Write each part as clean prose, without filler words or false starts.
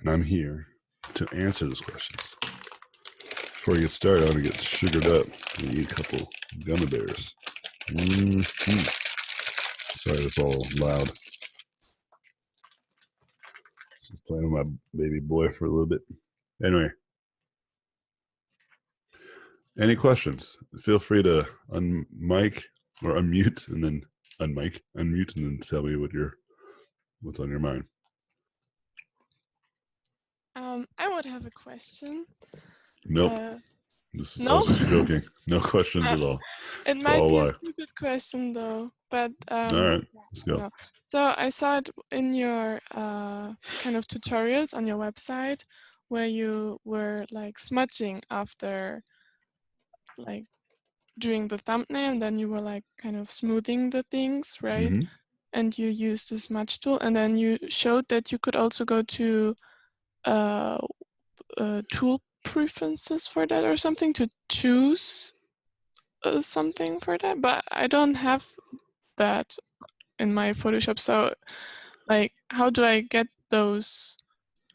and I'm here to answer those questions. Before we get started, I want to get sugared up and eat a couple gummy bears. Sorry, it's all loud. Just playing with my baby boy for a little bit. Anyway, any questions? Feel free to unmic or unmute and then unmute and then tell me what's on your mind. I would have a question. Nope. No? I was just joking. No questions at all. It might be a stupid question though, but all right, let's go. No. So I saw it in your kind of tutorials on your website where you were like smudging after like doing the thumbnail, and then you were like kind of smoothing the things, right? Mm-hmm. And you used the smudge tool, and then you showed that you could also go to tool preferences for that or something to choose something for that, but I don't have that in my Photoshop. So like, how do I get those?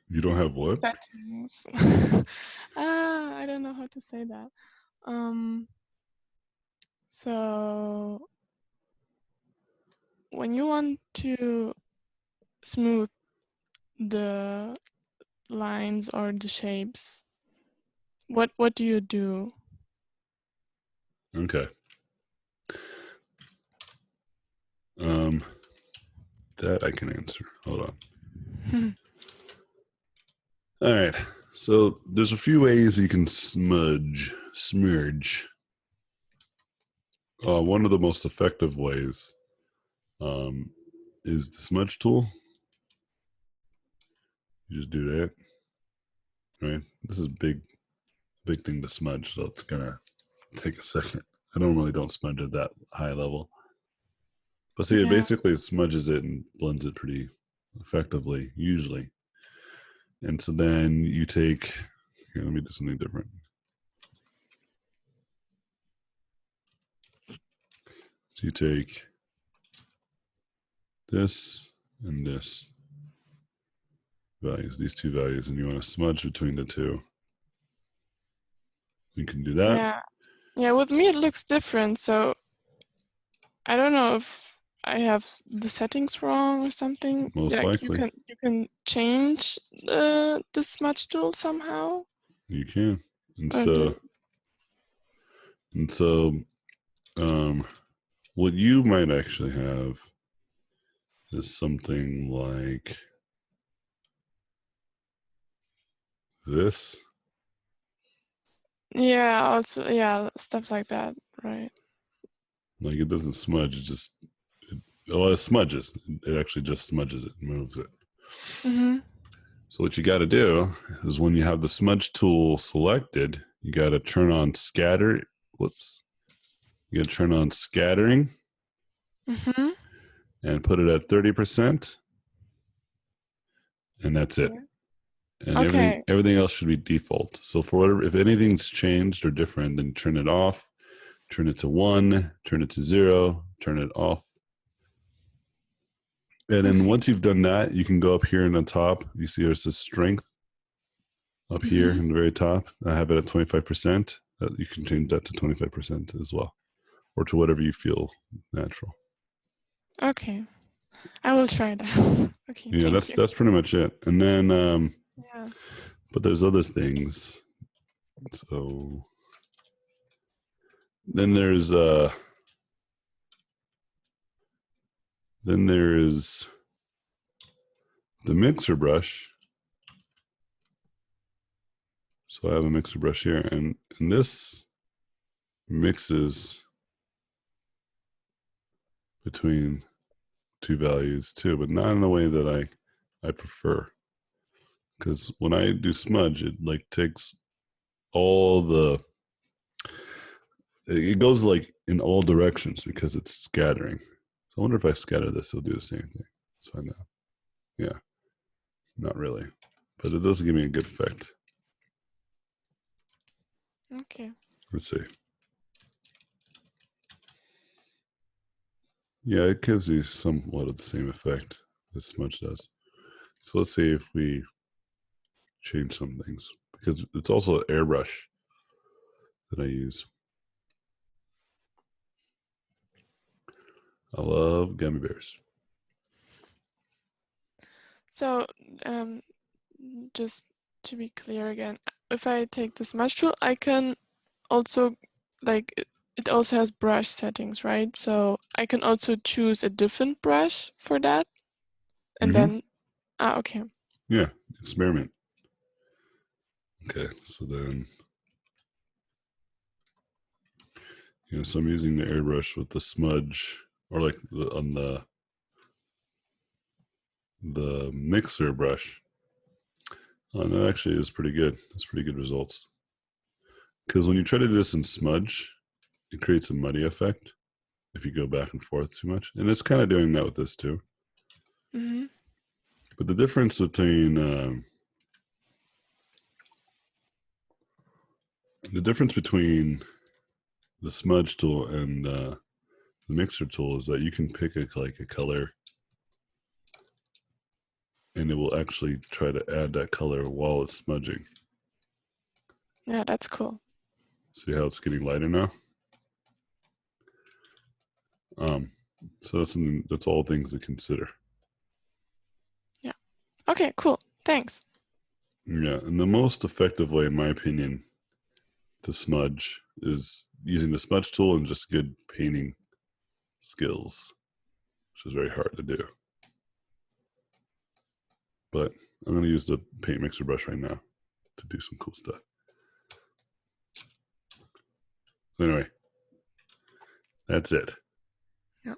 You don't have what? Settings. I don't know how to say that. So when you want to smooth the lines or the shapes, what do you do? Okay. That I can answer. Hold on. All right. So there's a few ways you can smudge. One of the most effective ways is the smudge tool. You just do that. Right. This is a big thing to smudge, so it's gonna take a second. I don't smudge at that high level. But see, it basically smudges it and blends it pretty effectively, usually. And so then you take, here, let me do something different. So you take this and this values, these two values, and you want to smudge between the two. You can do that. Yeah, with me it looks different, so I don't know if I have the settings wrong or something. Most likely. You can change the smudge tool somehow. You can. And so what you might actually have is something like this. Yeah, also, yeah, stuff like that, right? Like it doesn't smudge, it smudges. It actually just smudges it and moves it. Mm-hmm. So what you got to do is when you have the smudge tool selected, you got to turn on scatter. Whoops. You got to turn on scattering and put it at 30%. And that's it. And everything else should be default. So for whatever, if anything's changed or different, then turn it off, turn it to 1, turn it to 0, turn it off. And then once you've done that, you can go up here in the top. You see there's this strength up here in the very top. I have it at 25%. You can change that to 25% as well, or to whatever you feel natural. Okay, I will try that. Okay, yeah, that's pretty much it. And then, but there's other things. So then there's the mixer brush. So I have a mixer brush here, and this mixes between two values too, but not in the way that I prefer. Because when I do smudge, it like takes it goes like in all directions because it's scattering. So I wonder if I scatter this, it'll do the same thing. Let's find out. Yeah, not really, but it does give me a good effect. Okay. Let's see. Yeah, it gives you somewhat of the same effect as smudge does. So let's see if we change some things because it's also an airbrush that I use. I love gummy bears. So, just to be clear again, if I take the Smudge Tool, I can also, like, it also has brush settings, right? So I can also choose a different brush for that. And then, okay. Yeah, experiment. Okay, so then, so I'm using the airbrush with the smudge, or like on the mixer brush. And that actually is pretty good. That's pretty good results. Because when you try to do this in smudge, it creates a muddy effect if you go back and forth too much. And it's kind of doing that with this too. But the difference between the smudge tool and the mixer tool is that you can pick a color, and it will actually try to add that color while it's smudging. Yeah, that's cool. See how it's getting lighter now? So that's all things to consider. Yeah. Okay, cool. Thanks. Yeah, and the most effective way, in my opinion, to smudge is using the smudge tool and just good painting skills, which is very hard to do. But I'm going to use the paint mixer brush right now to do some cool stuff. So anyway, that's it. Yeah.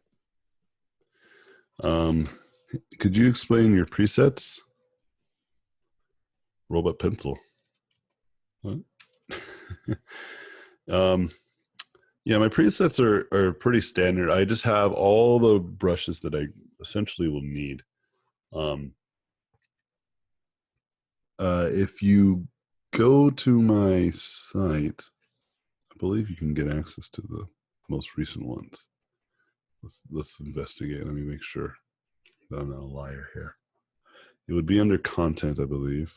Could you explain your presets? Robotpencil. What? Yeah, my presets are pretty standard. I just have all the brushes that I essentially will need. If you go to my site, I believe you can get access to the most recent ones. Let's investigate. Let me make sure that I'm not a liar here. It would be under content, I believe.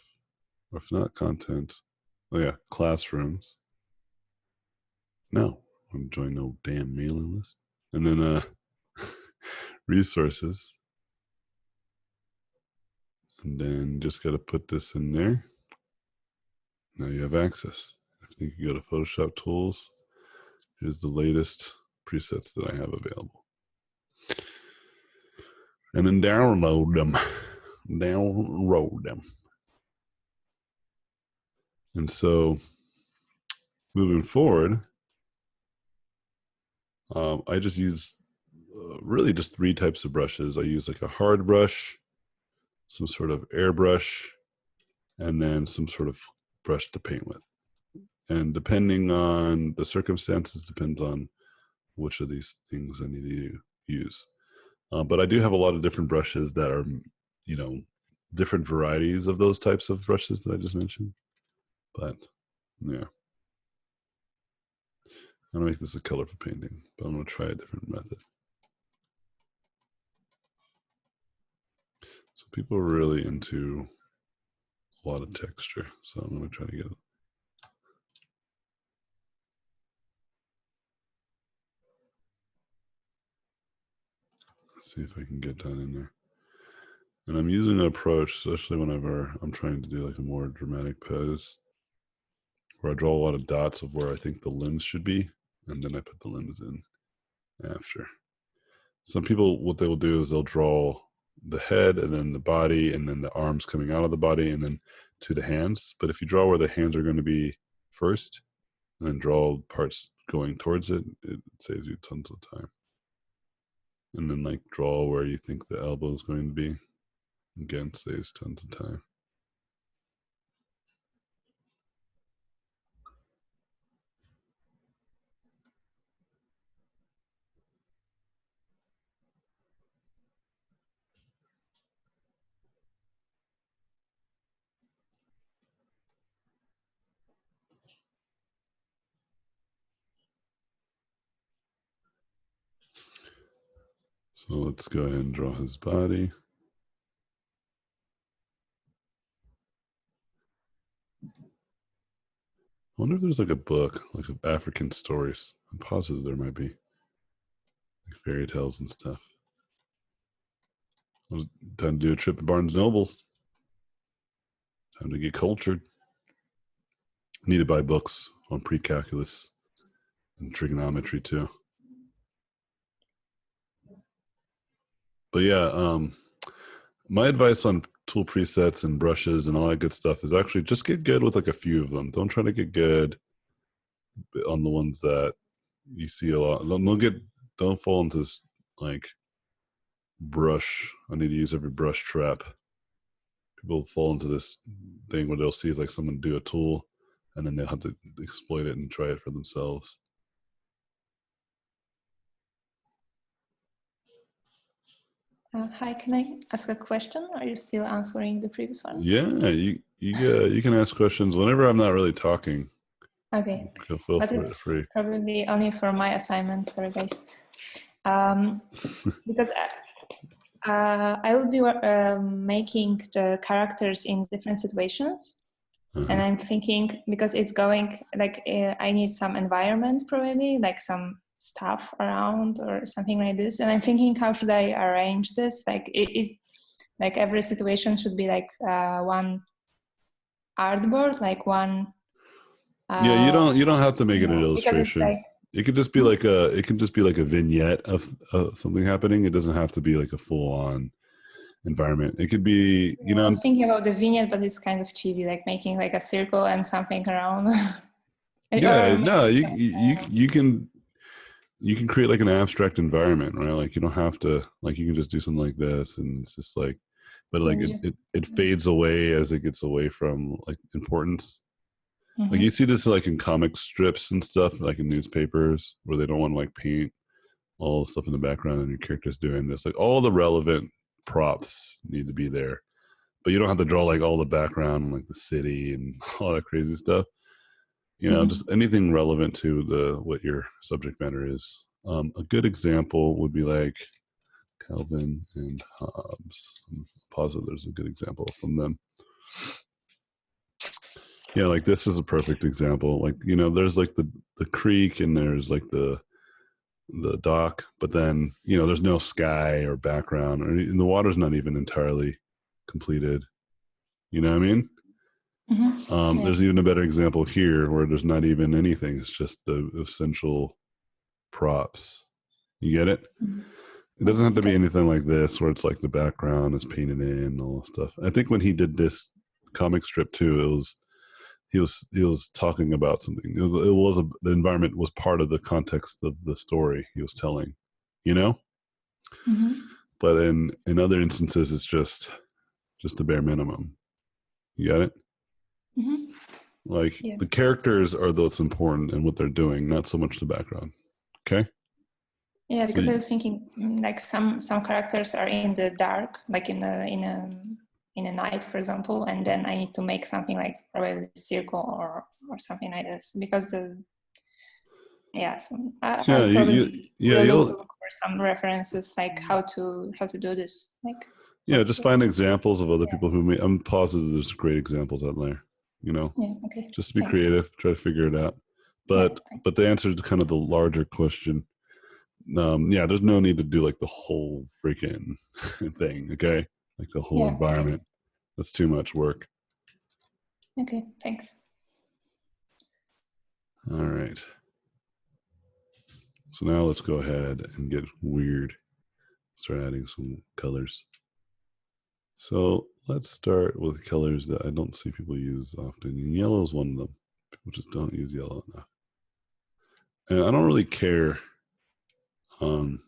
Or if not content, oh yeah, classrooms. No, I'm joining no damn mailing list. And then resources. And then just got to put this in there. Now you have access. I think you go to Photoshop Tools. Here's the latest presets that I have available. And then download them. And so moving forward, I just use really just 3 types of brushes. I use like a hard brush, some sort of airbrush, and then some sort of brush to paint with. And depending on the circumstances, depends on which of these things I need to use. But I do have a lot of different brushes that are, different varieties of those types of brushes that I just mentioned. But yeah, I'm gonna make this a colorful painting, but I'm gonna try a different method. So people are really into a lot of texture, so I'm gonna try to get it. Let's see if I can get that in there. And I'm using an approach, especially whenever I'm trying to do like a more dramatic pose, where I draw a lot of dots of where I think the limbs should be, and then I put the limbs in after. Some people, what they will do is they'll draw the head and then the body and then the arms coming out of the body and then to the hands. But if you draw where the hands are going to be first and then draw parts going towards it, it saves you tons of time. And then like draw where you think the elbow is going to be. Again, saves tons of time. So let's go ahead and draw his body. wonder if there's like a book, like of African stories. I'm positive there might be, like fairy tales and stuff. I was time to do a trip to Barnes Nobles. Time to get cultured. Need to buy books on pre-calculus and trigonometry too. But yeah, my advice on tool presets and brushes and all that good stuff is actually just get good with like a few of them. Don't try to get good on the ones that you see a lot. Don't fall into this like brush. I need to use every brush trap. People fall into this thing where they'll see like someone do a tool and then they'll have to exploit it and try it for themselves. Hi, can I ask a question? Are you still answering the previous one? Yeah, you can ask questions whenever I'm not really talking. Okay, Feel but it's free. probably only for my assignment. Sorry, guys. Because I will be making the characters in different situations, and I'm thinking because it's going like I need some environment probably, like some stuff around or something like this, and I'm thinking how should I arrange this? Like it like every situation should be like one artboard, like one. Yeah, you don't have to make it an illustration. Like, it could just be like a vignette of something happening. It doesn't have to be like a full on environment. It could be, I was thinking about the vignette, but it's kind of cheesy, like making like a circle and something around. Yeah, no, you can create like an abstract environment, right? Like you don't have to, like you can just do something like this, and it's just like, but like it fades away as it gets away from like importance. Mm-hmm. Like you see this like in comic strips and stuff, like in newspapers, where they don't want to like paint all the stuff in the background and your character's doing this. Like all the relevant props need to be there, but you don't have to draw like all the background, like the city and all that crazy stuff. Just anything relevant to what your subject matter is. A good example would be like Calvin and Hobbes. I'm positive there's a good example from them. Yeah, like this is a perfect example. Like, there's like the creek and there's like the dock, but then, there's no sky or background, and the water's not even entirely completed. You know what I mean? Mm-hmm. There's even a better example here where there's not even anything. It's just the essential props. You get it? Mm-hmm. It doesn't have to be anything like this where it's like the background is painted in and all that stuff. I think when he did this comic strip too, he was talking about something. The environment was part of the context of the story he was telling, Mm-hmm. But in other instances, it's just the bare minimum. You got it? Mm-hmm. Like the characters are what's important and what they're doing, not so much the background. Okay. Yeah, because I was thinking like some characters are in the dark, like in a night, for example, and then I need to make something like probably a circle or something like this because you'll look for some references like how to do this. Like just find examples of other people who made. I'm positive there's great examples out there. Yeah. Okay. Just be creative, try to figure it out. But the answer to kind of the larger question. There's no need to do like the whole freaking thing, okay? Like the whole environment. Okay. That's too much work. Okay, thanks. All right. So now let's go ahead and get weird. Start adding some colors. So let's start with colors that I don't see people use often. And yellow is one of them. People just don't use yellow enough. And I don't really care. And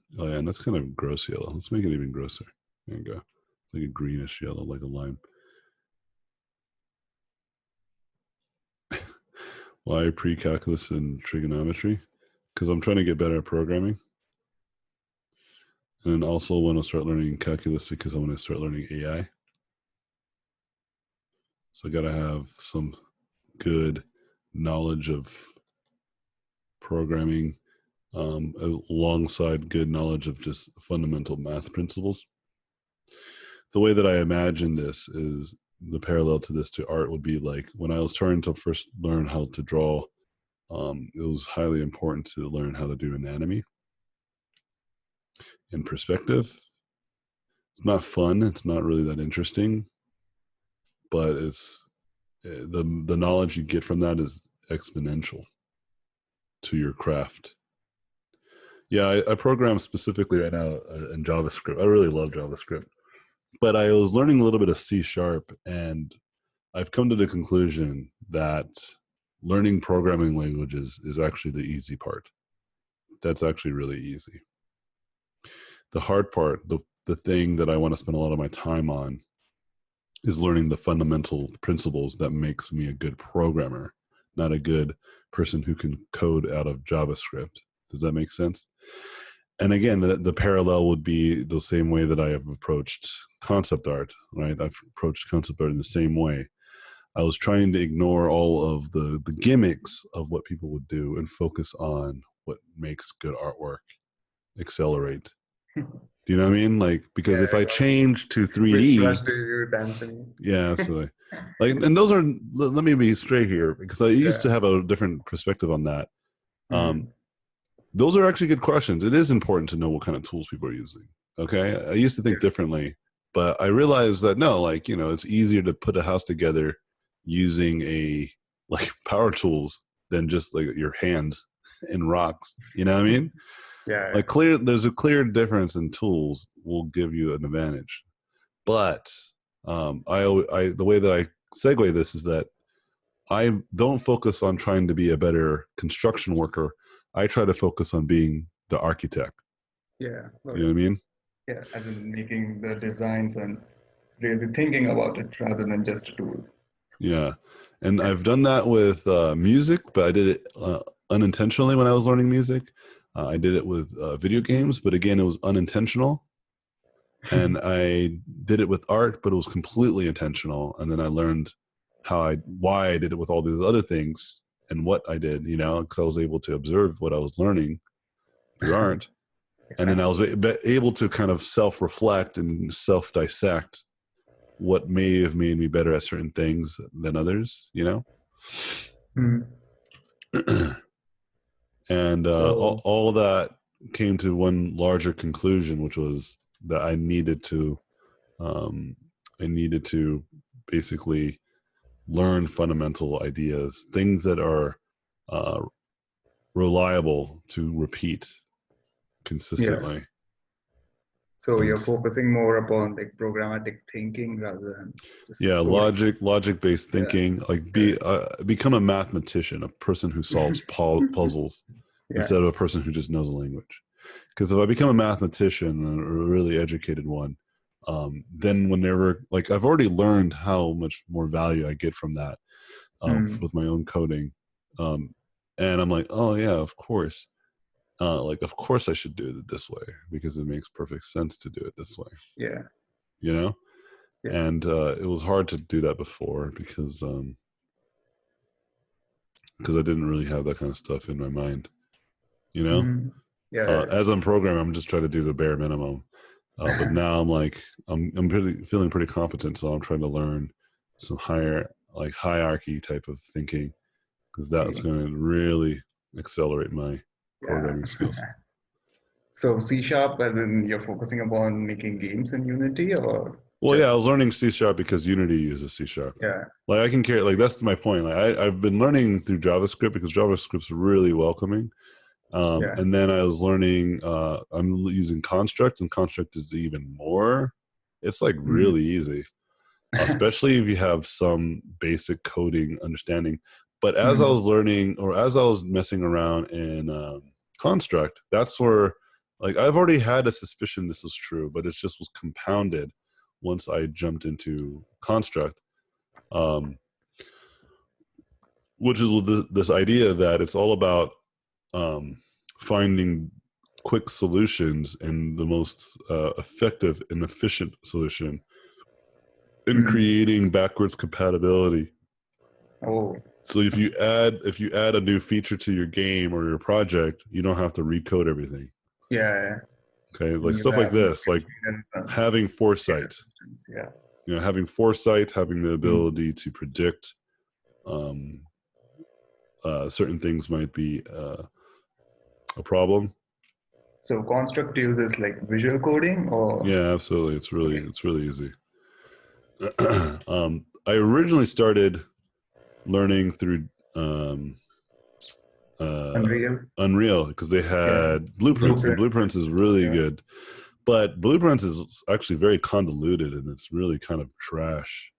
that's kind of gross yellow. Let's make it even grosser. There you go. It's like a greenish yellow, like a lime. Why pre-calculus and trigonometry? Because I'm trying to get better at programming. And then also want to start learning calculus because I want to start learning AI. So I got to have some good knowledge of programming alongside good knowledge of just fundamental math principles. The way that I imagine this is the parallel to this to art would be like when I was trying to first learn how to draw, it was highly important to learn how to do anatomy and perspective. It's not fun. It's not really that interesting, but it's the knowledge you get from that is exponential to your craft. Yeah, I program specifically right now in JavaScript. I really love JavaScript, but I was learning a little bit of C#, and I've come to the conclusion that learning programming languages is actually the easy part. That's actually really easy. The hard part, the thing that I want to spend a lot of my time on, is learning the fundamental principles that makes me a good programmer, not a good person who can code out of JavaScript. Does that make sense? And again, the parallel would be the same way that I have approached concept art, right? I've approached concept art in the same way. I was trying to ignore all of the gimmicks of what people would do and focus on what makes good artwork accelerate. Do you know what I mean? Like, because if I change to 3D, Which do you dance in? yeah, absolutely. Like, and those are, let me be straight here, because I used to have a different perspective on that. Those are actually good questions. It is important to know what kind of tools people are using. Okay. I used to think differently, but I realized that no, like, you know, it's easier to put a house together using like power tools than just like your hands and rocks. You know what I mean? Yeah. Like there's a clear difference in tools will give you an advantage. But the way that I segue this is that I don't focus on trying to be a better construction worker. I try to focus on being the architect. Yeah. You know what I mean? Yeah, as in making the designs and really thinking about it rather than just a tool. Yeah. And I've done that with music, but I did it unintentionally when I was learning music. I did it with video games, but again, it was unintentional. And I did it with art, but it was completely intentional. And then I learned why I did it with all these other things and what I did, you know, because I was able to observe what I was learning through art. And then I was able to kind of self-reflect and self-dissect what may have made me better at certain things than others, you know? And all that came to one larger conclusion, which was that I needed to basically learn fundamental ideas, things that are reliable to repeat consistently. Yeah. So you're focusing more upon like programmatic thinking rather than just logic-based thinking. Like become a mathematician, a person who solves puzzles instead of a person who just knows a language. Because if I become a mathematician, a really educated one, then whenever, like, I've already learned how much more value I get from that with my own coding, and I'm like, oh yeah, of course. Of course I should do it this way because it makes perfect sense to do it this way. Yeah. You know? Yeah. And it was hard to do that before because I didn't really have that kind of stuff in my mind. You know? As I'm programming, I'm just trying to do the bare minimum. But now I'm like, I'm feeling pretty competent, so I'm trying to learn some hierarchy type of thinking because that's going to really accelerate my programming skills. So C#, as in you're focusing upon making games in Unity, or? Well, yeah, I was learning C# because Unity uses C#. Yeah. Like I can care. Like that's my point. Like I've been learning through JavaScript because JavaScript's really welcoming. And then I was learning. I'm using Construct, and Construct is even more. It's like really easy, especially if you have some basic coding understanding. But as I was learning, or as I was messing around in Construct, that's where, like, I've already had a suspicion this was true, but it just was compounded once I jumped into Construct, which is with this idea that it's all about finding quick solutions and the most effective and efficient solution in creating backwards compatibility. Oh. So if you add a new feature to your game or your project, you don't have to recode everything. Yeah. Okay, like stuff like this, like having foresight. Yeah. having foresight, having the ability to predict certain things might be a problem. So Constructive is like visual coding, or Yeah, absolutely. It's really easy. I originally started learning through Unreal because they had Blueprints, and Blueprints is really good. But Blueprints is actually very convoluted, and it's really kind of trash.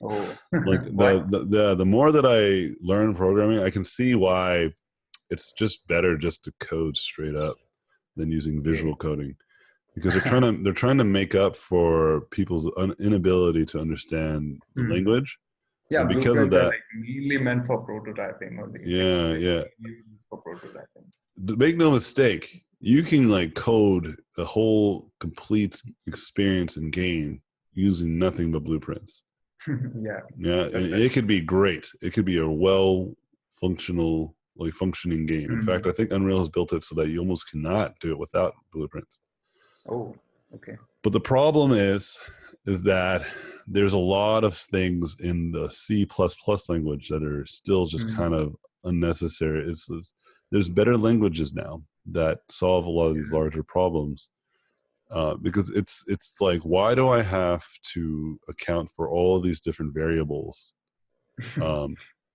Oh. Like the more that I learn programming, I can see why it's just better just to code straight up than using visual coding, because they're trying to make up for people's inability to understand the language. Yeah, and because of that, are like mainly meant for prototyping only. Used for prototyping. Make no mistake, you can like code a whole complete experience in game using nothing but blueprints. Yeah, and it could be great. It could be a functioning game. In fact, I think Unreal has built it so that you almost cannot do it without blueprints. Oh, okay. But the problem is that there's a lot of things in the C++ language that are still just kind of unnecessary. There's better languages now that solve a lot of these larger problems. Because it's like, why do I have to account for all of these different variables?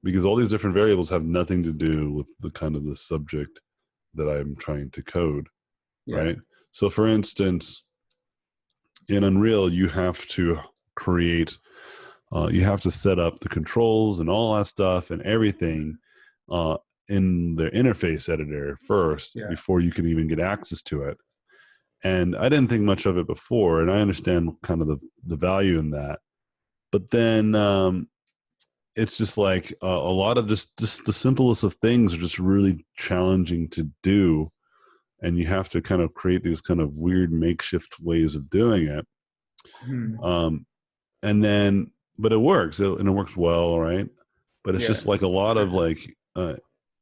Because all these different variables have nothing to do with the kind of the subject that I'm trying to code, right? So for instance, in Unreal, you have to create, you have to set up the controls and all that stuff and everything in the interface editor first before you can even get access to it. And I didn't think much of it before, and I understand kind of the value in that. But then it's just like a lot of just the simplest of things are just really challenging to do. And you have to kind of create these kind of weird makeshift ways of doing it. And then, but it works, and it works well, right? But it's just like a lot of like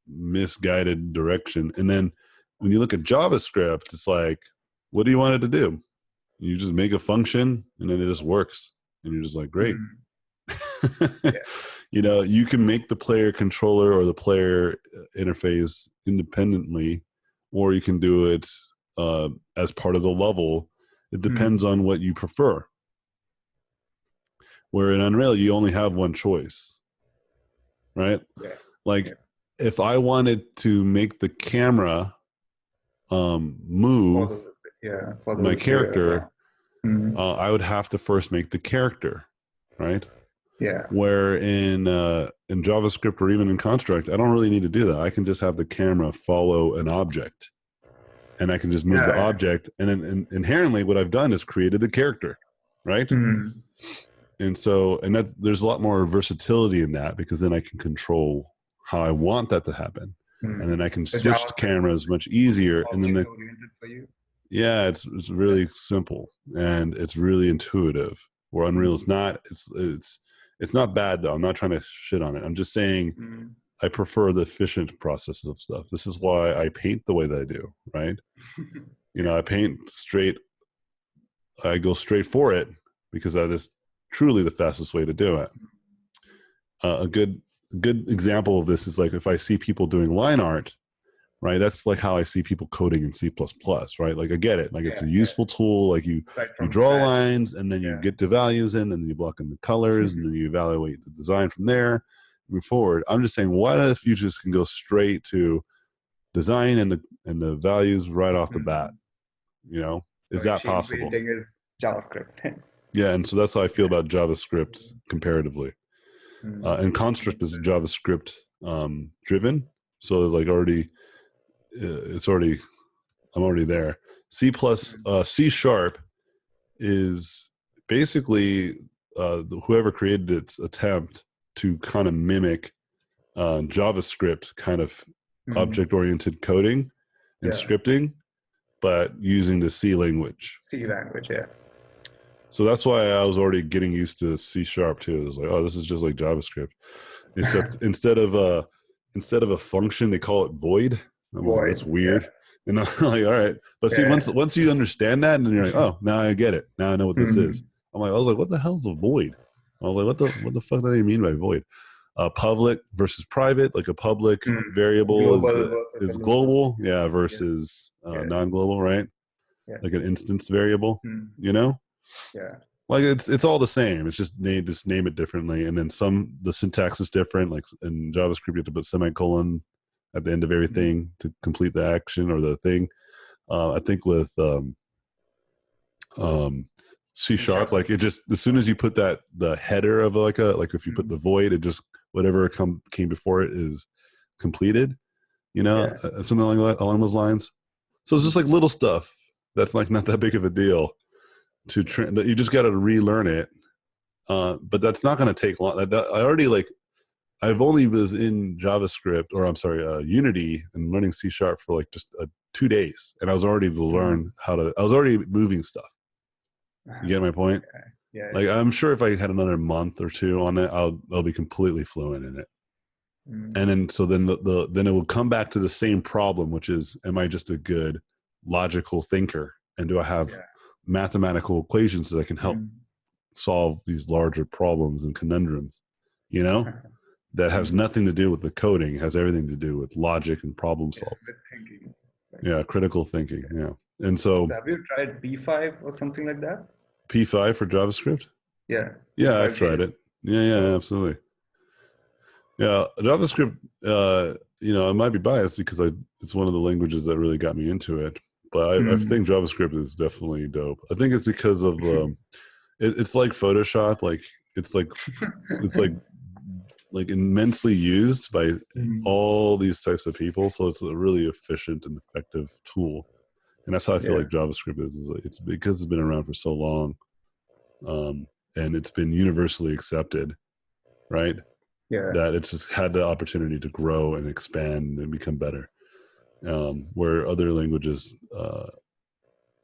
misguided direction. And then when you look at JavaScript, it's like, what do you want it to do? You just make a function, and then it just works. And you're just like, great. You can make the player controller or the player interface independently, or you can do it as part of the level. It depends on what you prefer. Where in Unreal, you only have one choice, right? If I wanted to make the camera move my character, I would have to first make the character, right? Where in JavaScript or even in Construct, I don't really need to do that. I can just have the camera follow an object, and I can just move the object. And then inherently, what I've done is created the character, right? And so, there's a lot more versatility in that, because then I can control how I want that to happen, and then I can switch the cameras much easier. And then it's really simple, and it's really intuitive. Where Unreal is not. It's not bad though. I'm not trying to shit on it. I'm just saying I prefer the efficient process of stuff. This is why I paint the way that I do, right? I paint straight. I go straight for it because that is truly the fastest way to do it. A good example of this is like if I see people doing line art, right? That's like how I see people coding in C++, right? Like I get it. Like it's a useful tool. Like you draw lines, and then you get the values in, and then you block in the colors, and then you evaluate the design from there, move forward. I'm just saying, what if you just can go straight to design and the values right off the bat? Is that possible? Is JavaScript. Yeah, and so that's how I feel about JavaScript comparatively. And Construct is JavaScript driven, so like I'm already there. C++ C# is basically whoever created its attempt to kind of mimic JavaScript kind of object-oriented coding and scripting, but using the C language. So that's why I was already getting used to C# too. It was like, oh, this is just like JavaScript, except instead of a function, they call it void. I'm like, that's weird. And I'm like, all right. But see, once you understand that, and then you're like, oh, now I get it. Now I know what this is. I was like, what the hell's a void? I was like, what the fuck do they mean by void? Public versus private, like a public variable Global versus is a global, versus non-global, right? Yeah. Like an instance variable, you know? Yeah. Like it's all the same. It's just name it differently, and then the syntax is different. Like in JavaScript, you have to put semicolon at the end of everything to complete the action or the thing. I think with C#, like it just as soon as you put the header of like if you put the void, it just whatever came before it is completed. You know, something along those lines. So it's just like little stuff that's like not that big of a deal. You just got to relearn it, but that's not going to take long. I've only was in JavaScript, or I'm sorry, Unity, and learning C# for like just 2 days, and I was already to learn I was already moving stuff. You get my point? Yeah. Like I'm sure if I had another month or two on it, I'll be completely fluent in it. And then then it will come back to the same problem, which is, am I just a good logical thinker, and do I have mathematical equations that I can help solve these larger problems and conundrums, you know, that has nothing to do with the coding. It has everything to do with logic and problem solving. Thinking. Critical thinking. And so have you tried P5 or something like that? P5 for JavaScript? Yeah. I've tried it. Absolutely. JavaScript, I might be biased because it's one of the languages that really got me into it. But I think JavaScript is definitely dope. I think it's because of it's like Photoshop. Like it's like immensely used by all these types of people. So it's a really efficient and effective tool. And that's how I feel like JavaScript is. It's because it's been around for so long, and it's been universally accepted, right? Yeah. That it's just had the opportunity to grow and expand and become better. Where other languages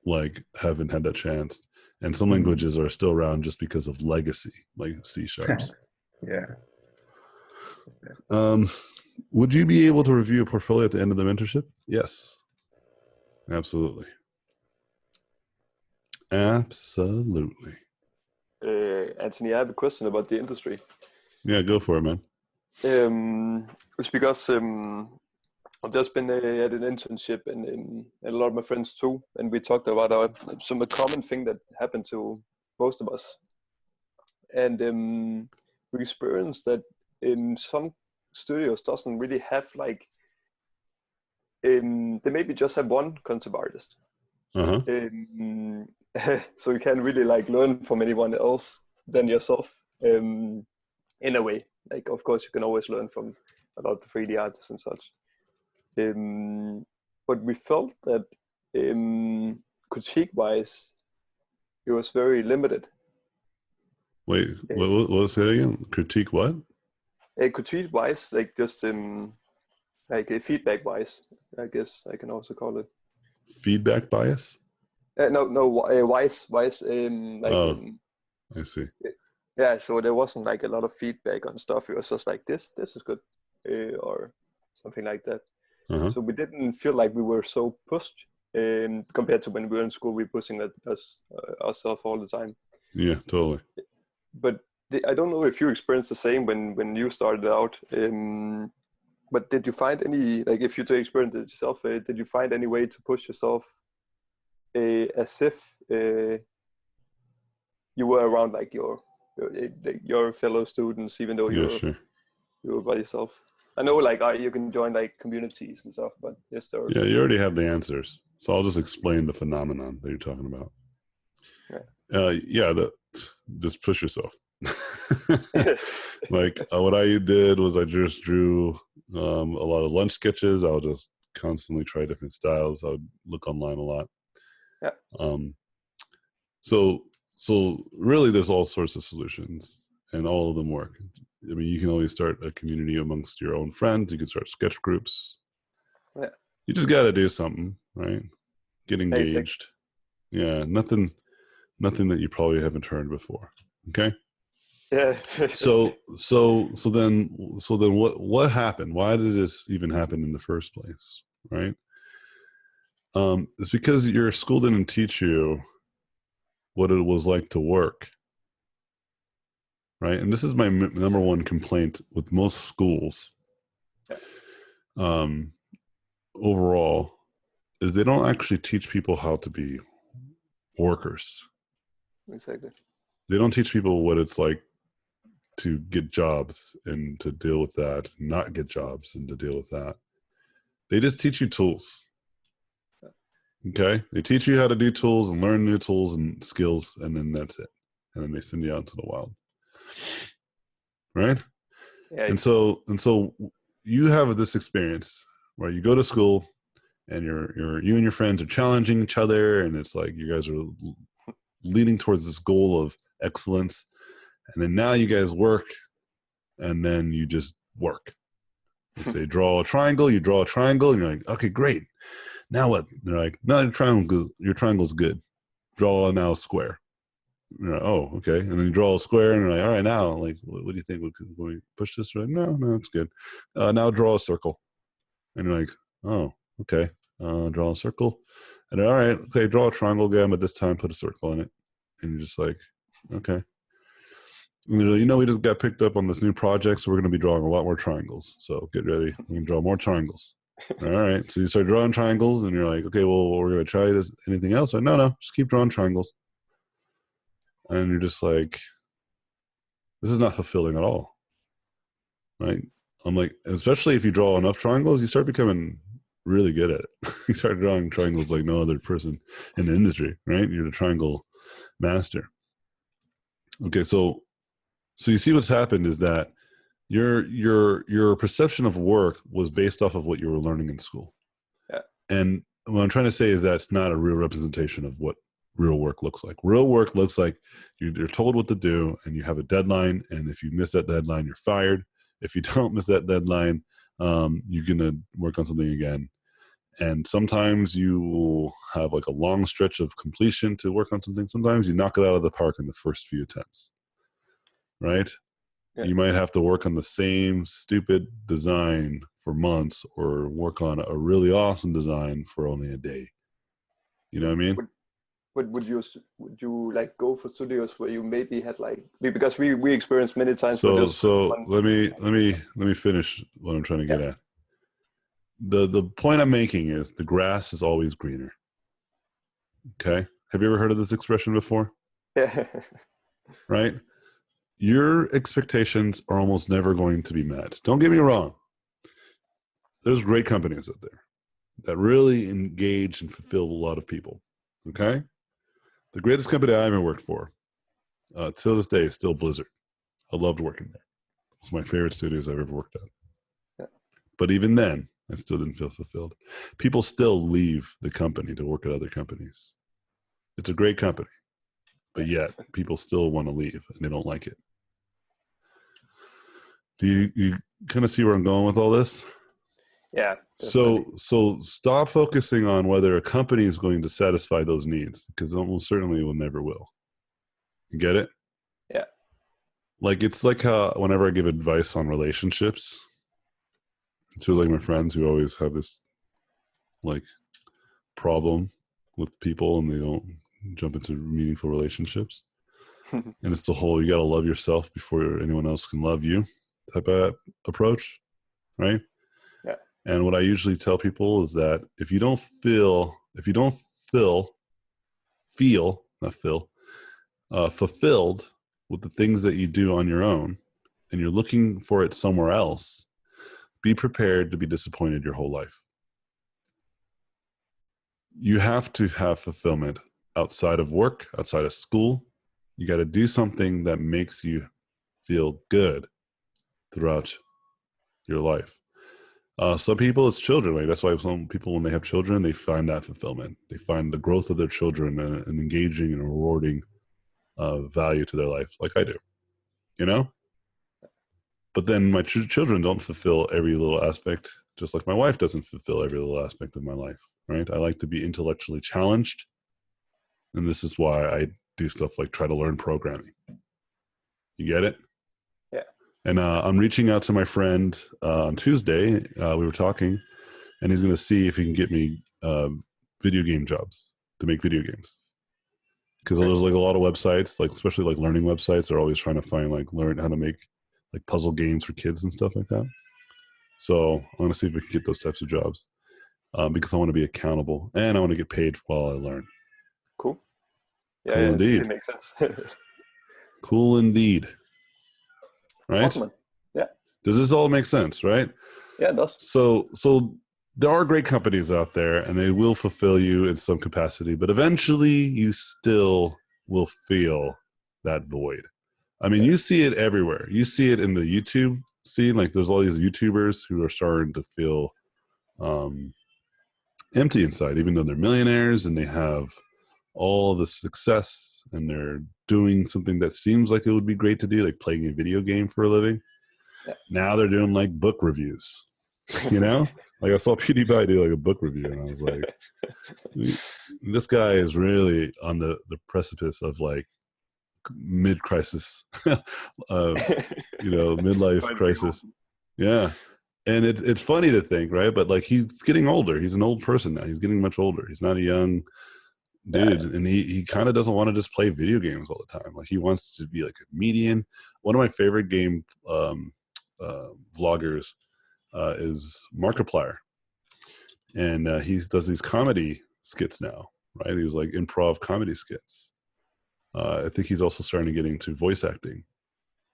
like haven't had that chance, and some languages are still around just because of legacy, like C#. Would you be able to review a portfolio at the end of the mentorship? Yes, absolutely. Anthony, I have a question about the industry. Yeah, go for it, man. It's because I've just been at an internship, and a lot of my friends too, and we talked about some common thing that happened to most of us, and we experienced that in some studios doesn't really have like they maybe just have one concept artist, so you can't really like learn from anyone else than yourself, in a way. Like, of course, you can always learn from a lot of the 3D artists and such. But we felt that critique-wise, it was very limited. Wait, what was it again? Critique what? Critique-wise, like just like feedback-wise, I guess I can also call it. Feedback bias? Wise. I see. Yeah, so there wasn't like a lot of feedback on stuff. It was just like this is good, or something like that. So we didn't feel like we were so pushed compared to when we were in school. We were pushing ourselves all the time. Yeah, totally. But I don't know if you experienced the same when you started out. But did you find any, like, if you experienced it yourself, did you find any way to push yourself as if you were around like your fellow students, even though you were by yourself? I know, like, you can join like communities and stuff, but just you already have the answers, so I'll just explain the phenomenon that you're talking about. Just push yourself. Like what I did was I just drew a lot of lunch sketches. I would just constantly try different styles. I would look online a lot. So really there's all sorts of solutions, and all of them work. I mean, you can always start a community amongst your own friends. You can start sketch groups. You just got to do something, right? Get engaged. Yeah, nothing that you probably haven't heard before. Okay. Yeah. so then what happened? Why did this even happen in the first place? Right. It's because your school didn't teach you what it was like to work right? And this is my number one complaint with most schools. Overall, is they don't actually teach people how to be workers. Exactly. They don't teach people what it's like to get jobs and to deal with that, not get jobs and to deal with that. They just teach you tools. Okay? They teach you how to do tools and learn new tools and skills, and then that's it. And then they send you out into the wild. Right? Yeah, and so you have this experience where you go to school and you and your friends are challenging each other, and it's like you guys are leading towards this goal of excellence. And then now you guys work, and then you just work. You say, draw a triangle, you draw a triangle, and you're like, okay, great. Now what? And they're like, no, your triangle's good. Draw now a square. And you're like, oh, okay. And then you draw a square, and you're like, all right, now, like, what do you think? Can we push this? Like, no, it's good. Now draw a circle. And you're like, oh, okay. Draw a circle. And all right, okay, draw a triangle again, but this time put a circle in it. And you're just like, okay. And they're like, we just got picked up on this new project, so we're going to be drawing a lot more triangles. So get ready. We can draw more triangles. All right. So you start drawing triangles, and you're like, okay, well, we're going to try this. Anything else? Or no, just keep drawing triangles. And you're just like, this is not fulfilling at all. Right? I'm like, especially if you draw enough triangles, you start becoming really good at it. You start drawing triangles like no other person in the industry, right? You're the triangle master. Okay, so you see what's happened is that your perception of work was based off of what you were learning in school. Yeah. And what I'm trying to say is that's not a real representation of what real work looks like. Real work looks like you're told what to do, and you have a deadline, and if you miss that deadline, you're fired. If you don't miss that deadline, you're going to work on something again. And sometimes you will have like a long stretch of completion to work on something. Sometimes you knock it out of the park in the first few attempts, right? Yeah. You might have to work on the same stupid design for months, or work on a really awesome design for only a day. You know what I mean? Would you like go for studios where you maybe had like, because we experienced many times. So let me finish what I'm trying to get at. The point I'm making is the grass is always greener. Okay, have you ever heard of this expression before? Yeah. Right. Your expectations are almost never going to be met. Don't get me wrong. There's great companies out there that really engage and fulfill a lot of people. Okay. The greatest company I ever worked for, till this day, is still Blizzard. I loved working there. It's my favorite studios I've ever worked at. Yeah. But even then, I still didn't feel fulfilled. People still leave the company to work at other companies. It's a great company, but yet people still want to leave, and they don't like it. Do you kind of see where I'm going with all this? Yeah. Definitely. So stop focusing on whether a company is going to satisfy those needs, because almost certainly it will never will. You get it? Yeah. Like, it's like how whenever I give advice on relationships to like my friends who always have this like problem with people and they don't jump into meaningful relationships. And it's the whole, you got to love yourself before anyone else can love you type of approach. Right. Yeah. And what I usually tell people is that if you don't feel fulfilled with the things that you do on your own, and you're looking for it somewhere else, be prepared to be disappointed your whole life. You have to have fulfillment outside of work, outside of school. You got to do something that makes you feel good throughout your life. Some people, it's children, right? That's why some people, when they have children, they find that fulfillment. They find the growth of their children and engaging and rewarding value to their life, like I do, you know? But then my children don't fulfill every little aspect, just like my wife doesn't fulfill every little aspect of my life, right? I like to be intellectually challenged. And this is why I do stuff like try to learn programming. You get it? Yeah. And I'm reaching out to my friend on Tuesday. We were talking, and he's going to see if he can get me video game jobs to make video games. because there's like a lot of websites, like especially like learning websites, are always trying to find learn how to make like puzzle games for kids and stuff like that. So I want to see if we can get those types of jobs, because I want to be accountable and I want to get paid while I learn. Cool. Yeah, Cool yeah, indeed. it makes sense. Cool indeed. Right? Awesome, man. Yeah. Does this all make sense, right? Yeah, it does. So there are great companies out there and they will fulfill you in some capacity, but eventually you still will feel that void. I mean, you see it everywhere. You see it in the YouTube scene. Like there's all these YouTubers who are starting to feel empty inside, even though they're millionaires and they have all the success and they're doing something that seems like it would be great to do, like playing a video game for a living. Yeah. Now they're doing like book reviews, you know? Like I saw PewDiePie do like a book review and I was like, this guy is really on the precipice of like mid-crisis, midlife crisis. Yeah. And it's funny to think, right? But like he's getting older. He's an old person now. He's getting much older. He's not a young dude. And he kind of doesn't want to just play video games all the time. Like he wants to be like a comedian. One of my favorite game vloggers is Markiplier. And he does these comedy skits now, right? He's like improv comedy skits. I think he's also starting to get into voice acting.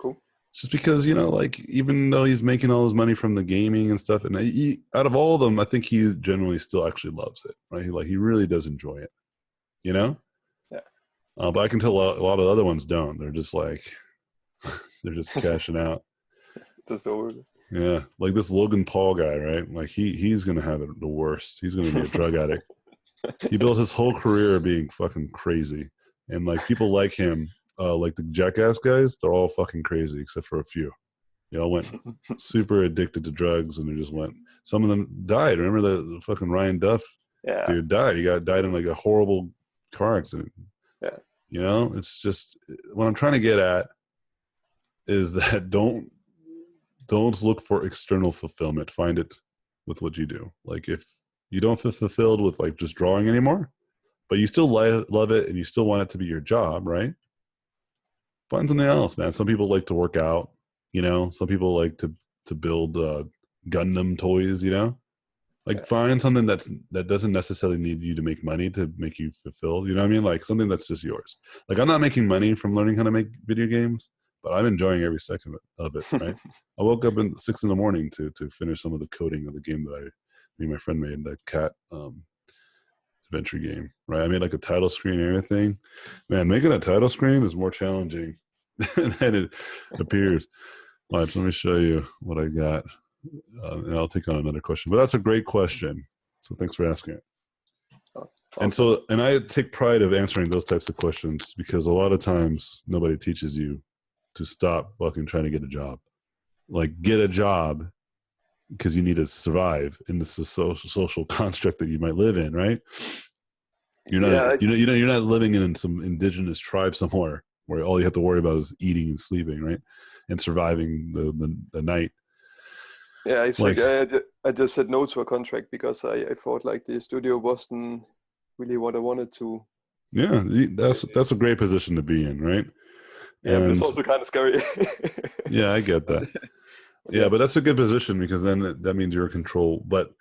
Cool. Just because, like even though he's making all his money from the gaming and stuff, and out of all of them, I think he generally still actually loves it, right? He really does enjoy it, Yeah. But I can tell a lot of other ones don't. They're just like, they're just cashing out. That's over. Yeah, like this Logan Paul guy, right? Like he's gonna have it the worst. He's gonna be a drug addict. He built his whole career being fucking crazy, and like people like him, like the Jackass guys, they're all fucking crazy except for a few. They all went super addicted to drugs, and they just went. Some of them died. Remember the fucking Ryan Duff dude died. He died in like a horrible car accident. Yeah. It's just what I'm trying to get at is that don't look for external fulfillment. Find it with what you do. Like if you don't feel fulfilled with like just drawing anymore, but you still love it and you still want it to be your job, right? Find something else, man. Some people like to work out, some people like to build Gundam toys, like find something that doesn't necessarily need you to make money to make you fulfilled. You know what I mean? Like something that's just yours. Like I'm not making money from learning how to make video games, but I'm enjoying every second of it, right? I woke up at 6 a.m. to finish some of the coding of the game that me and my friend made, that cat adventure game, right? I made like a title screen and everything. Man, making a title screen is more challenging than it appears. Watch, let me show you what I got, and I'll take on another question. But that's a great question, so thanks for asking it. And I take pride of answering those types of questions because a lot of times nobody teaches you to stop fucking trying to get a job. Like get a job because you need to survive in this social construct that you might live in, right? You're not you're not living in some indigenous tribe somewhere where all you have to worry about is eating and sleeping, right? And surviving the night. Yeah, it's like I just said no to a contract because I thought like the studio wasn't really what I wanted to. Yeah, that's a great position to be in, right? Yeah, but it's also kind of scary. Yeah, I get that. Yeah, but that's a good position because then that means you're in control. But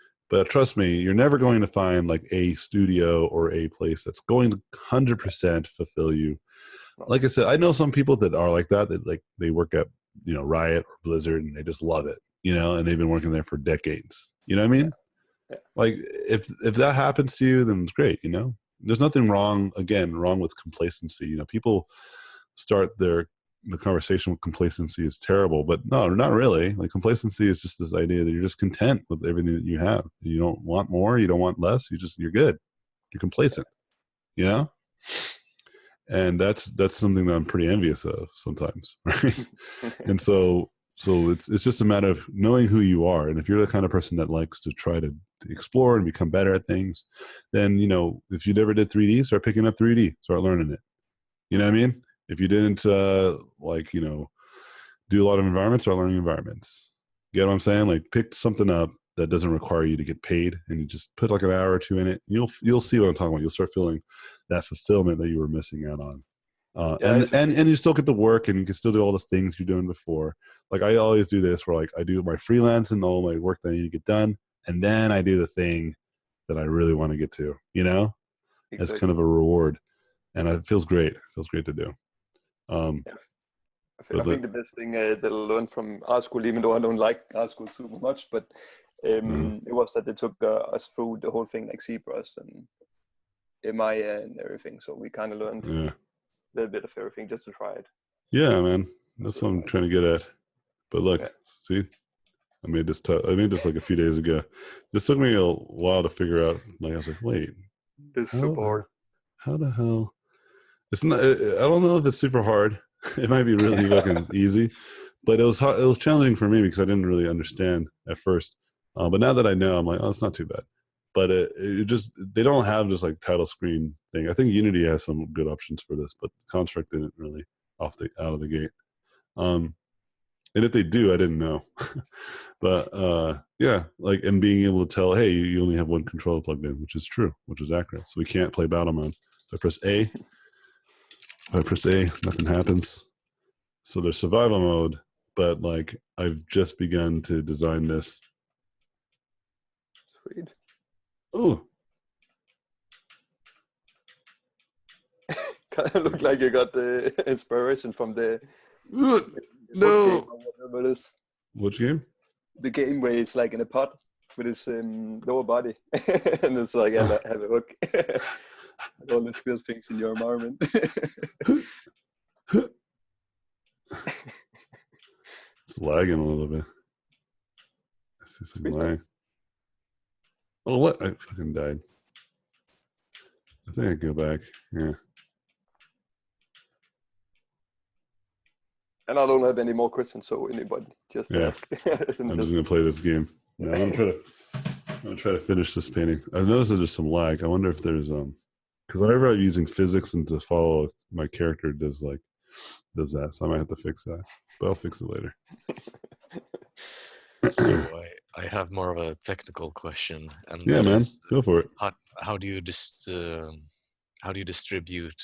trust me, you're never going to find like a studio or a place that's going to 100% fulfill you. Like I said, I know some people that are like that like they work at Riot or Blizzard and they just love it, and they've been working there for decades. You know what I mean? Yeah. Like if that happens to you, then it's great. There's nothing wrong with complacency. People start the conversation with complacency is terrible, but no, not really. Like complacency is just this idea that you're just content with everything that you have. You don't want more, you don't want less. You're good. You're complacent, and that's something that I'm pretty envious of sometimes, right? And so it's just a matter of knowing who you are. And if you're the kind of person that likes to try to explore and become better at things, then if you never did 3D, start picking up 3D, start learning it. You know what I mean? If you didn't do a lot of environments, start learning environments. Get what I'm saying? Like pick something up that doesn't require you to get paid, and you just put like an hour or two in it, you'll see what I'm talking about. You'll start feeling that fulfillment that you were missing out on. And you still get the work, and you can still do all the things you're doing before. Like I always do this where like I do my freelance and all my work that I need to get done, and then I do the thing that I really want to get to, you know, as kind of a reward. And it feels great. It feels great to do. I think the best thing that I learned from art school, even though I don't like art school super much, but it was that they took us through the whole thing, like ZBrush and Maya and everything. So we kind of learned a little bit of everything just to try it. Yeah, man. That's what I'm trying to get at. But look, see, I made this like a few days ago. This took me a while to figure out. Like I was like, wait, it's so hard. How the hell? It's not. I don't know if it's super hard. It might be really fucking easy, but it was challenging for me because I didn't really understand at first. But now that I know, I'm like, oh, it's not too bad. But it just, they don't have just like title screen thing. I think Unity has some good options for this, but Construct didn't really out of the gate. And if they do, I didn't know. But yeah, like, and being able to tell, hey, you only have one controller plugged in, which is true, which is accurate. So we can't play battle mode. If I press A, nothing happens. So there's survival mode, but like I've just begun to design this. Sweet. Oh. Kind of look like you got the inspiration from the no. Which game? The game where it's like in a pot with his lower body, and it's like have a hook. All these real things in your environment. It's lagging a little bit. I see some lag. Oh, what? I fucking died. I think I go back. Yeah. And I don't have any more questions, so anybody just ask. I'm just gonna play this game. No, I'm gonna try to finish this painting. I noticed that there's some lag. I wonder if there's because whenever I'm using physics and to follow, my character does that. So I might have to fix that, but I'll fix it later. So I have more of a technical question. And yeah, man, go for it. How do you distribute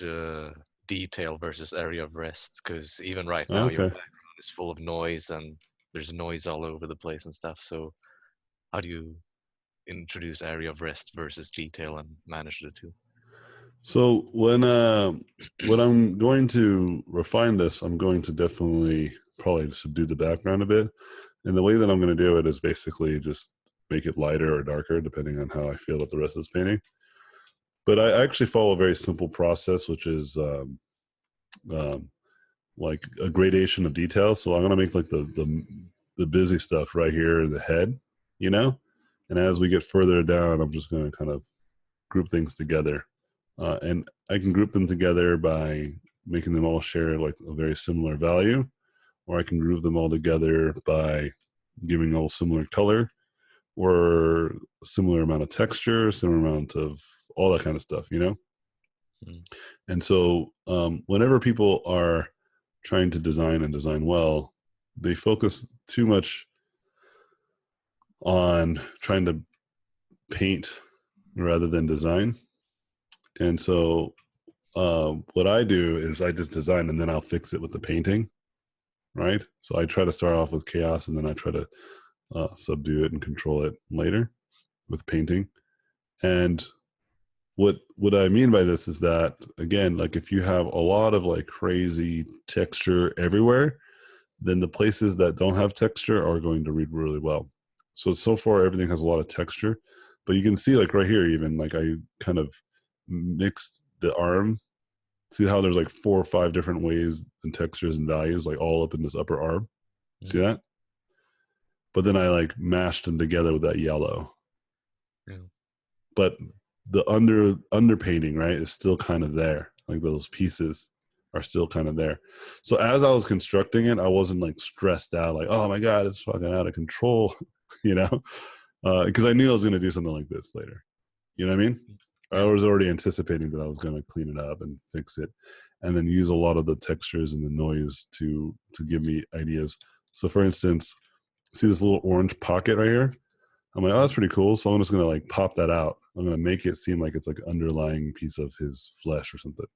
detail versus area of rest? Because even right now your background is full of noise and there's noise all over the place and stuff. So how do you introduce area of rest versus detail and manage the two? So when I'm going to refine this, I'm going to definitely probably subdue the background a bit. And the way that I'm going to do it is basically just make it lighter or darker, depending on how I feel about the rest of this painting. But I actually follow a very simple process, which is like a gradation of detail. So I'm going to make like the busy stuff right here in the head, you know? And as we get further down, I'm just going to kind of group things together. And I can group them together by making them all share like a very similar value, or I can group them all together by giving all similar color or a similar amount of texture, similar amount of all that kind of stuff, you know? And so whenever people are trying to design and design well, they focus too much on trying to paint rather than design. And so what I do is I just design and then I'll fix it with the painting, right? So I try to start off with chaos and then I try to subdue it and control it later with painting. And what I mean by this is that, again, like if you have a lot of like crazy texture everywhere, then the places that don't have texture are going to read really well. So far everything has a lot of texture, but you can see like right here, even like I kind of mixed the arm. See how there's like 4 or 5 different ways and textures and values like all up in this upper arm? See that? But then I like mashed them together with that yellow. Yeah. But the underpainting, right, is still kind of there. Like those pieces are still kind of there. So as I was constructing it, I wasn't like stressed out, like, oh my God, it's fucking out of control, you know? Because I knew I was going to do something like this later. You know what I mean? I was already anticipating that I was going to clean it up and fix it and then use a lot of the textures and the noise to give me ideas. So for instance, see this little orange pocket right here? I'm like, oh, that's pretty cool. So I'm just gonna like pop that out. I'm gonna make it seem like it's like an underlying piece of his flesh or something.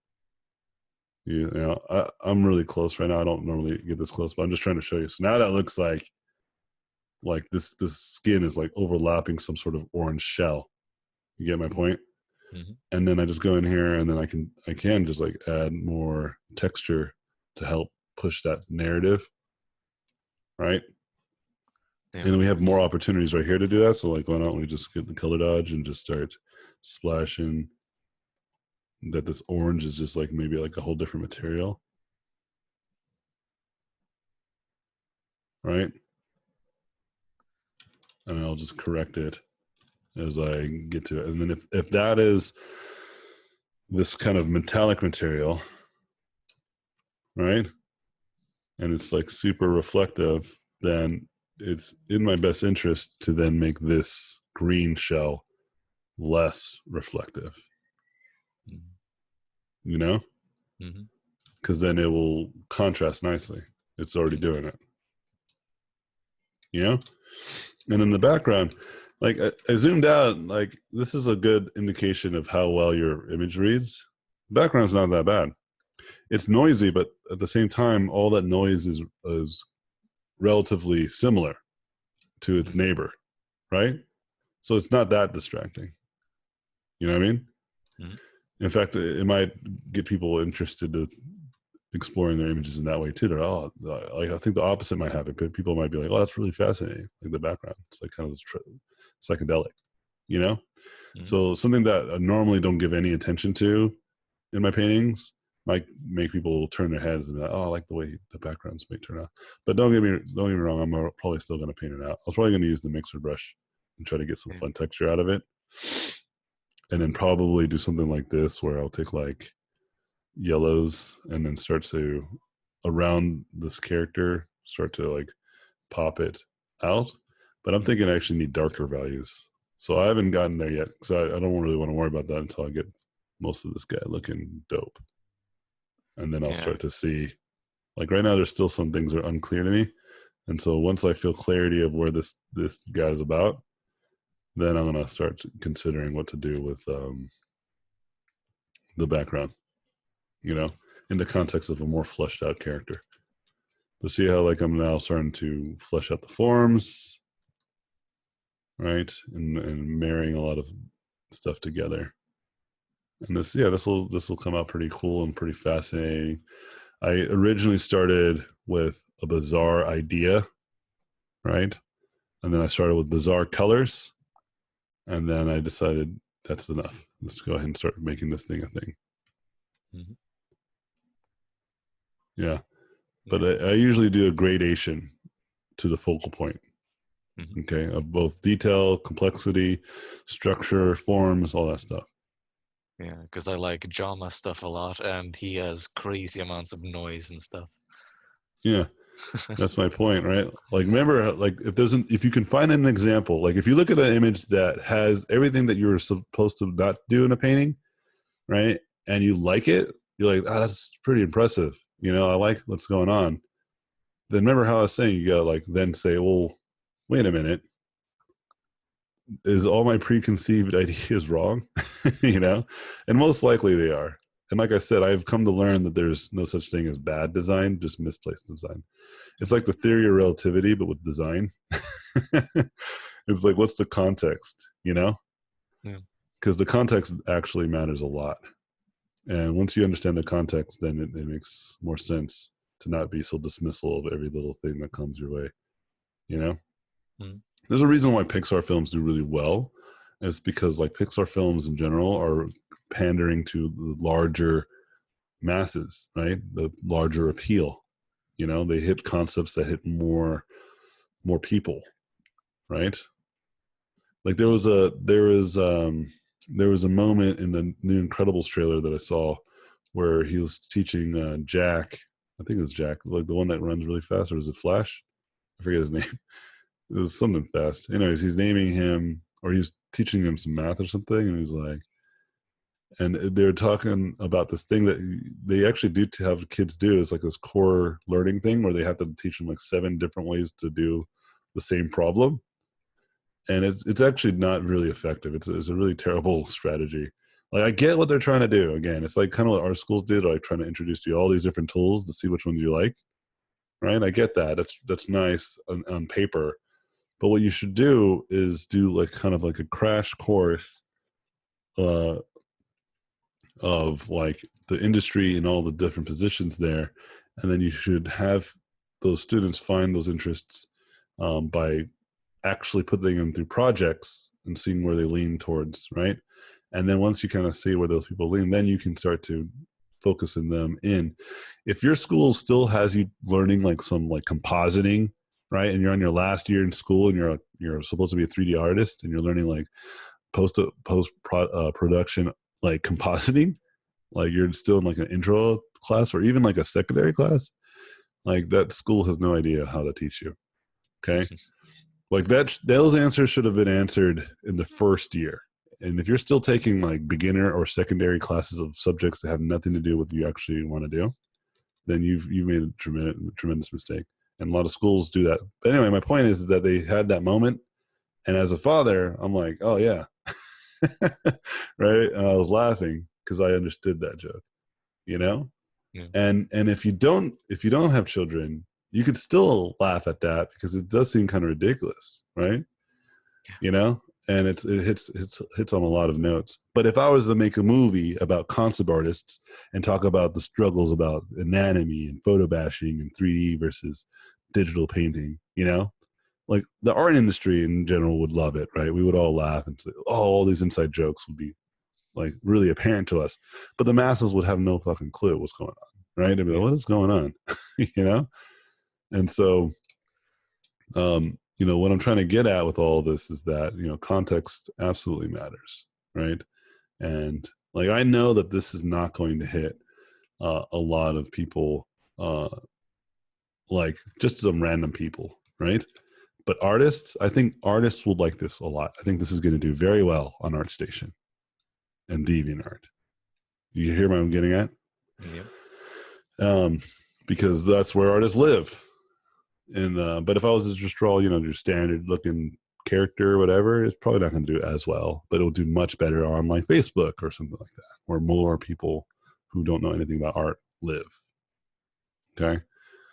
You know, I'm really close right now. I don't normally get this close, but I'm just trying to show you. So now that looks like this skin is like overlapping some sort of orange shell. You get my point? Mm-hmm. And then I just go in here, and then I can just like add more texture to help push that narrative, right? Yeah. And we have more opportunities right here to do that. So like, why don't we just get the color dodge and just start splashing that this orange is just like maybe like a whole different material, right? And I'll just correct it as I get to it. And then if that is this kind of metallic material, right, and it's like super reflective, then it's in my best interest to then make this green shell less reflective. You know? Because then it will contrast nicely. It's already doing it. You know? And in the background, like I zoomed out, like this is a good indication of how well your image reads. The background's not that bad. It's noisy, but at the same time, all that noise is relatively similar to its neighbor, right? So it's not that distracting. You know what I mean? Mm-hmm. In fact, it might get people interested to exploring their images in that way too. They're, oh, like I think the opposite might happen. People might be like, oh, that's really fascinating. Like the background, it's like kind of psychedelic, you know? Mm-hmm. So something that I normally don't give any attention to in my paintings might make people turn their heads and be like, oh, I like the way the backgrounds may turn out. But don't get me wrong, I'm probably still going to paint it out. I was probably going to use the mixer brush and try to get some fun texture out of it. And then probably do something like this where I'll take like yellows and then start to, around this character, start to like pop it out. But I'm thinking I actually need darker values. So I haven't gotten there yet. So I don't really want to worry about that until I get most of this guy looking dope. And then I'll start to see, like right now, there's still some things that are unclear to me. And so once I feel clarity of where this guy is about, then I'm going to start considering what to do with the background, you know, in the context of a more fleshed out character. But see how like I'm now starting to flesh out the forms, right? And marrying a lot of stuff together. And this will come out pretty cool and pretty fascinating. I originally started with a bizarre idea, right? And then I started with bizarre colors. And then I decided that's enough. Let's go ahead and start making this thing a thing. Mm-hmm. Yeah. But I usually do a gradation to the focal point. Mm-hmm. Okay. Of both detail, complexity, structure, forms, all that stuff. Yeah, because I like Jama stuff a lot, and he has crazy amounts of noise and stuff. Yeah, that's my point, right? Like, remember, like if you can find an example, like if you look at an image that has everything that you're supposed to not do in a painting, right? And you like it, you're like, that's pretty impressive. You know, I like what's going on. Then remember how I was saying, you gotta like then say, well, wait a minute. Is all my preconceived ideas wrong? You know, and most likely they are. And like I said, I've come to learn that there's no such thing as bad design, just misplaced design. It's like the theory of relativity, but with design. It's like, what's the context, you know? Yeah. Because the context actually matters a lot. And once you understand the context, then it makes more sense to not be so dismissal of every little thing that comes your way, you know? Mm. There's a reason why Pixar films do really well. It's because like Pixar films in general are pandering to the larger masses, right? The larger appeal. You know, they hit concepts that hit more people, right? Like there was a moment in the new Incredibles trailer that I saw where he was teaching Jack, I think it was Jack, like the one that runs really fast, or is it Flash? I forget his name. It was something fast. Anyways, he's naming him, or he's teaching him some math or something, and he's like, and they're talking about this thing that they actually do to have kids do. It's like this core learning thing where they have to teach them like 7 different ways to do the same problem. and it's actually not really effective. It's a really terrible strategy. Like, I get what they're trying to do. Again, it's like kind of what our schools did, like trying to introduce you all these different tools to see which ones you like, right? I get that. That's nice on paper. But what you should do is do like kind of like a crash course of like the industry and all the different positions there. And then you should have those students find those interests by actually putting them through projects and seeing where they lean towards, right? And then once you kind of see where those people lean, then you can start to focus in them in. If your school still has you learning like some like compositing, right? And you're on your last year in school and you're supposed to be a 3D artist and you're learning like post production, like compositing, like you're still in like an intro class or even like a secondary class, like that school has no idea how to teach you. Okay. Like those answers should have been answered in the first year. And if you're still taking like beginner or secondary classes of subjects that have nothing to do with what you actually want to do, then you've made a tremendous mistake. And a lot of schools do that. But anyway, my point is that they had that moment. And as a father, I'm like, oh yeah. Right. And I was laughing because I understood that joke, you know? Yeah. And if you don't have children, you could still laugh at that because it does seem kind of ridiculous, right? Yeah. You know? And it hits on a lot of notes. But if I was to make a movie about concept artists and talk about the struggles about anatomy and photo bashing and 3D versus digital painting, you know, like the art industry in general would love it, right? We would all laugh and say, oh, all these inside jokes would be like really apparent to us. But the masses would have no fucking clue what's going on, right? They'd be like, what is going on? You know? And so, you know, what I'm trying to get at with all this is that, you know, context absolutely matters, right? And like, I know that this is not going to hit a lot of people, like just some random people, right? But artists, I think artists will like this a lot. I think this is going to do very well on ArtStation and DeviantArt. You hear what I'm getting at? Yeah. Because that's where artists live. And but if I was to just draw, you know, your standard looking character or whatever, it's probably not going to do as well. But it'll do much better on like Facebook or something like that, where more people who don't know anything about art live. Okay,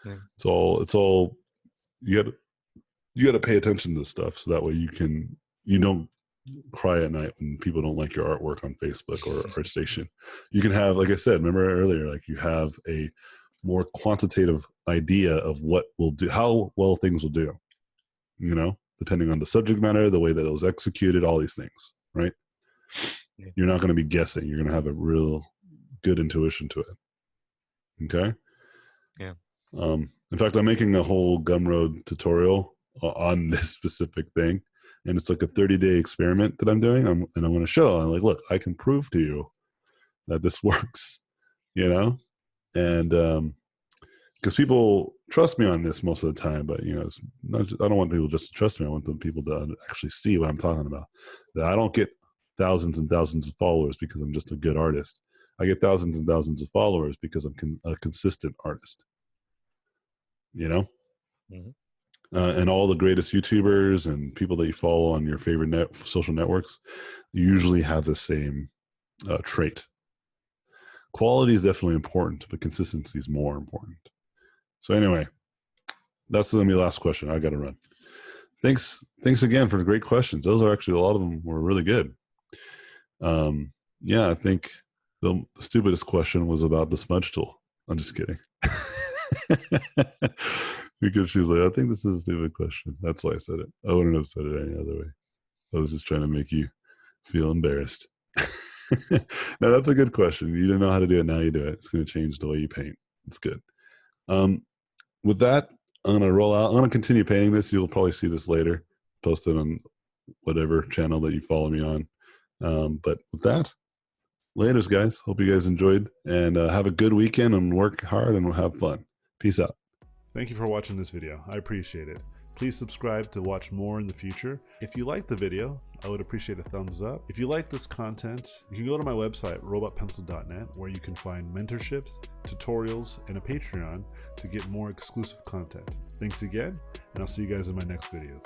yeah. It's all you got to pay attention to this stuff so that way you don't cry at night when people don't like your artwork on Facebook or ArtStation. You can have, like I said, remember earlier, like you have a more quantitative idea of what will do, how well things will do, you know, depending on the subject matter, the way that it was executed, all these things, right? Yeah. You're not going to be guessing. You're going to have a real good intuition to it. Okay. Yeah. In fact, I'm making a whole Gumroad tutorial on this specific thing. And it's like a 30-day experiment that I'm doing. And I'm going to show, I'm like, look, I can prove to you that this works, you know? And because people trust me on this most of the time, but, you know, it's not just, I don't want people just to trust me. I want the people to actually see what I'm talking about. That I don't get thousands and thousands of followers because I'm just a good artist. I get thousands and thousands of followers because I'm a consistent artist, you know? Mm-hmm. And all the greatest YouTubers and people that you follow on your favorite social networks usually have the same trait. Quality is definitely important, but consistency is more important. So anyway, that's going to be the last question. I got to run. Thanks again for the great questions. Those are actually, a lot of them were really good. Yeah, I think the stupidest question was about the smudge tool. I'm just kidding. Because she was like, I think this is a stupid question. That's why I said it. I wouldn't have said it any other way. I was just trying to make you feel embarrassed. No, that's a good question. You didn't know how to do it. Now you do it. It's going to change the way you paint. It's good. With that, I'm going to roll out. I'm going to continue painting this. You'll probably see this later. Post it on whatever channel that you follow me on. But with that, laters, guys. Hope you guys enjoyed. And have a good weekend and work hard and have fun. Peace out. Thank you for watching this video. I appreciate it. Please subscribe to watch more in the future. If you liked the video, I would appreciate a thumbs up. If you like this content, you can go to my website, robotpencil.net, where you can find mentorships, tutorials, and a Patreon to get more exclusive content. Thanks again, and I'll see you guys in my next videos.